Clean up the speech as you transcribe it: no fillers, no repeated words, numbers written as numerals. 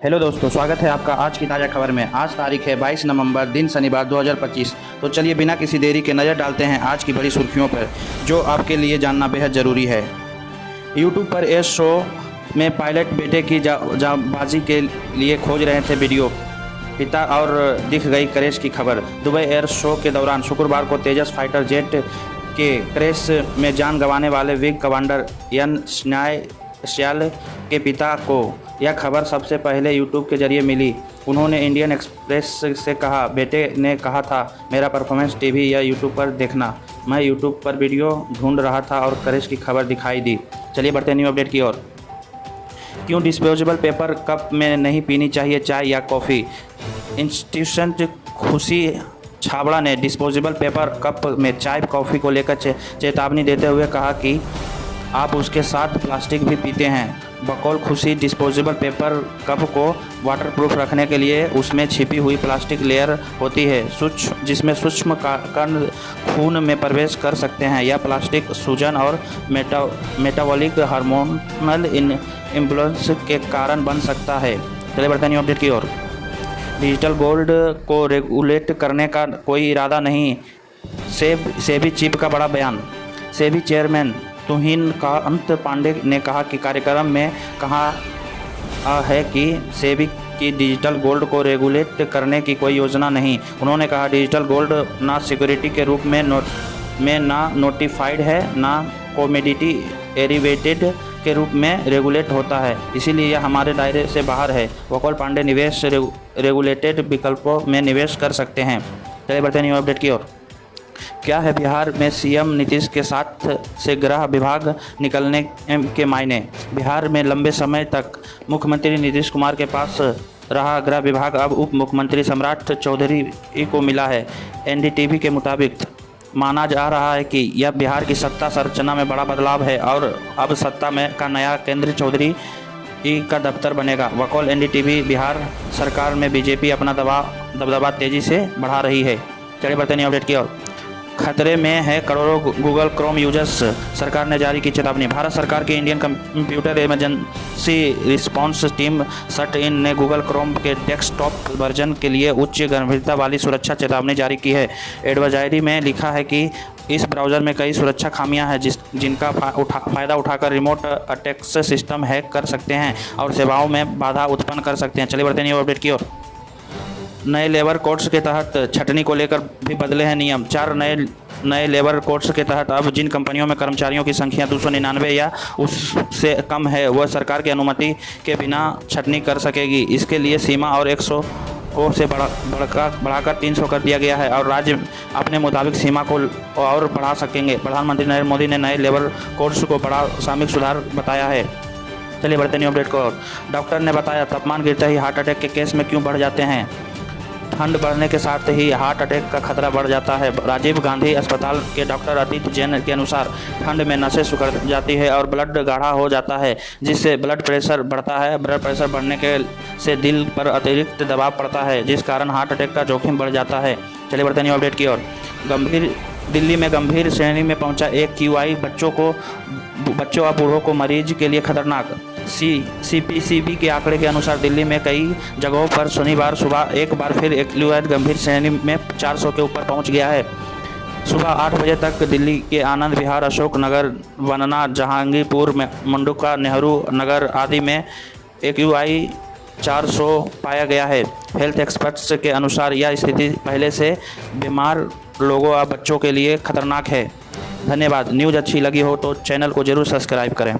Hello दोस्तों, स्वागत है आपका आज की ताज़ा खबर में। आज तारीख है 22 नवंबर, दिन शनिवार 2025। तो चलिए बिना किसी देरी के नज़र डालते हैं आज की बड़ी सुर्खियों पर, जो आपके लिए जानना बेहद ज़रूरी है। यूट्यूब पर इस शो में पायलट बेटे की जाबाजी के लिए खोज रहे थे वीडियो पिता और दिख गई क्रैश की खबर। दुबई एयर शो के दौरान शुक्रवार को तेजस फाइटर जेट के क्रैश में जान गंवाने वाले विंग कमांडर एन स्याल के पिता को यह खबर सबसे पहले यूट्यूब के जरिए मिली। उन्होंने इंडियन एक्सप्रेस से कहा, बेटे ने कहा था मेरा परफॉर्मेंस टीवी या यूट्यूब पर देखना। मैं यूट्यूब पर वीडियो ढूंढ रहा था और क्रैश की खबर दिखाई दी। चलिए बढ़ते न्यू अपडेट की ओर। क्यों डिस्पोजेबल पेपर कप में नहीं पीनी चाहिए चाय या कॉफ़ी? इंस्टीट्यूशन खुशी छाबड़ा ने डिस्पोजेबल पेपर कप में चाय कॉफ़ी को लेकर चेतावनी देते हुए कहा कि आप उसके साथ प्लास्टिक भी पीते हैं। बकौल खुशी, डिस्पोजेबल पेपर कप को वाटरप्रूफ रखने के लिए उसमें छिपी हुई प्लास्टिक लेयर होती है जिसमें सूक्ष्म कण खून में प्रवेश कर सकते हैं। यह प्लास्टिक सूजन और मेटाबॉलिक हार्मोनल इम्बैलेंस के कारण बन सकता है। चलिए बढ़ते हैं अपडेट की ओर। डिजिटल गोल्ड को रेगुलेट करने का कोई इरादा नहीं, सेबी चीफ का बड़ा बयान। सेबी चेयरमैन तुहिनकांत पांडे ने कहा कि कार्यक्रम में कहा है कि सेबी की डिजिटल गोल्ड को रेगुलेट करने की कोई योजना नहीं। उन्होंने कहा डिजिटल गोल्ड ना सिक्योरिटी के रूप में ना नोटिफाइड है, ना कमोडिटी डेरिवेटिव के रूप में रेगुलेट होता है, इसीलिए यह हमारे दायरे से बाहर है। वकोल पांडे निवेश रेगुलेटेड विकल्पों में निवेश कर सकते हैं। चलिए बढ़ते हैं न्यू अपडेट की ओर। क्या है बिहार में सीएम नीतीश के साथ से गृह विभाग निकलने के मायने? बिहार में लंबे समय तक मुख्यमंत्री नीतीश कुमार के पास रहा गृह विभाग अब उप मुख्यमंत्री सम्राट चौधरी को मिला है। एनडीटीवी के मुताबिक माना जा रहा है कि यह बिहार की सत्ता संरचना में बड़ा बदलाव है और अब सत्ता में का नया केंद्र चौधरी का दफ्तर बनेगा। वकोल एनडीटीवी बिहार सरकार में बीजेपी अपना दबदबा तेजी से बढ़ा रही है। चलिए बढ़ते हैं अपडेट की ओर। खतरे में है करोड़ों गूगल क्रोम यूजर्स, सरकार ने जारी की चेतावनी। भारत सरकार की Indian computer emergency response team सट इन ने गूगल क्रोम के डेस्कटॉप वर्जन के लिए उच्च गंभीरता वाली सुरक्षा चेतावनी जारी की है। एडवाइजरी में लिखा है कि इस ब्राउज़र में कई सुरक्षा खामियां हैं जिनका फ़ायदा उठाकर रिमोट अटैक्स सिस्टम हैक कर सकते हैं और सेवाओं में बाधा उत्पन्न कर सकते हैं। चलिए बढ़ते हैं न्यू अपडेट की ओर। नए लेबर कोड्स के तहत छटनी को लेकर भी बदले हैं नियम। 4 नए लेबर कोड्स के तहत अब जिन कंपनियों में कर्मचारियों की संख्या 299 या उससे कम है वह सरकार की अनुमति के बिना छटनी कर सकेगी। इसके लिए सीमा और 100 को से बढ़ाकर 300 कर दिया गया है और राज्य अपने मुताबिक सीमा को और बढ़ा सकेंगे। प्रधानमंत्री नरेंद्र मोदी ने नए लेबर कोड्स को बड़ा सामयिक सुधार बताया है। चलिए बढ़ते न्यू अपडेट को। डॉक्टर ने बताया तापमान गिरते ही हार्ट अटैक के केस में क्यों बढ़ जाते हैं। ठंड बढ़ने के साथ ही हार्ट अटैक का खतरा बढ़ जाता है। राजीव गांधी अस्पताल के डॉक्टर अदित जैन के अनुसार ठंड में नसें सिकुड़ जाती है और ब्लड गाढ़ा हो जाता है, जिससे ब्लड प्रेशर बढ़ता है। ब्लड प्रेशर बढ़ने के से दिल पर अतिरिक्त दबाव पड़ता है, जिस कारण हार्ट अटैक का जोखिम बढ़ जाता है। चलिए बढ़ते हैं अपडेट की ओर। दिल्ली में गंभीर श्रेणी में पहुंचा एक QI, बच्चों और बूढ़ों को मरीज के लिए खतरनाक। CPCB के आंकड़े के अनुसार दिल्ली में कई जगहों पर शनिवार सुबह एक बार फिर QI गंभीर श्रेणी में 400 के ऊपर पहुंच गया है। सुबह 8 बजे तक दिल्ली के आनंद विहार, अशोक नगर, वनना, जहांगीरपुर, मंडुका, नेहरू नगर आदि में QI 400 पाया गया है। हेल्थ एक्सपर्ट्स के अनुसार यह स्थिति पहले से बीमार लोगों और बच्चों के लिए खतरनाक है। धन्यवाद। न्यूज़ अच्छी लगी हो तो चैनल को जरूर सब्सक्राइब करें।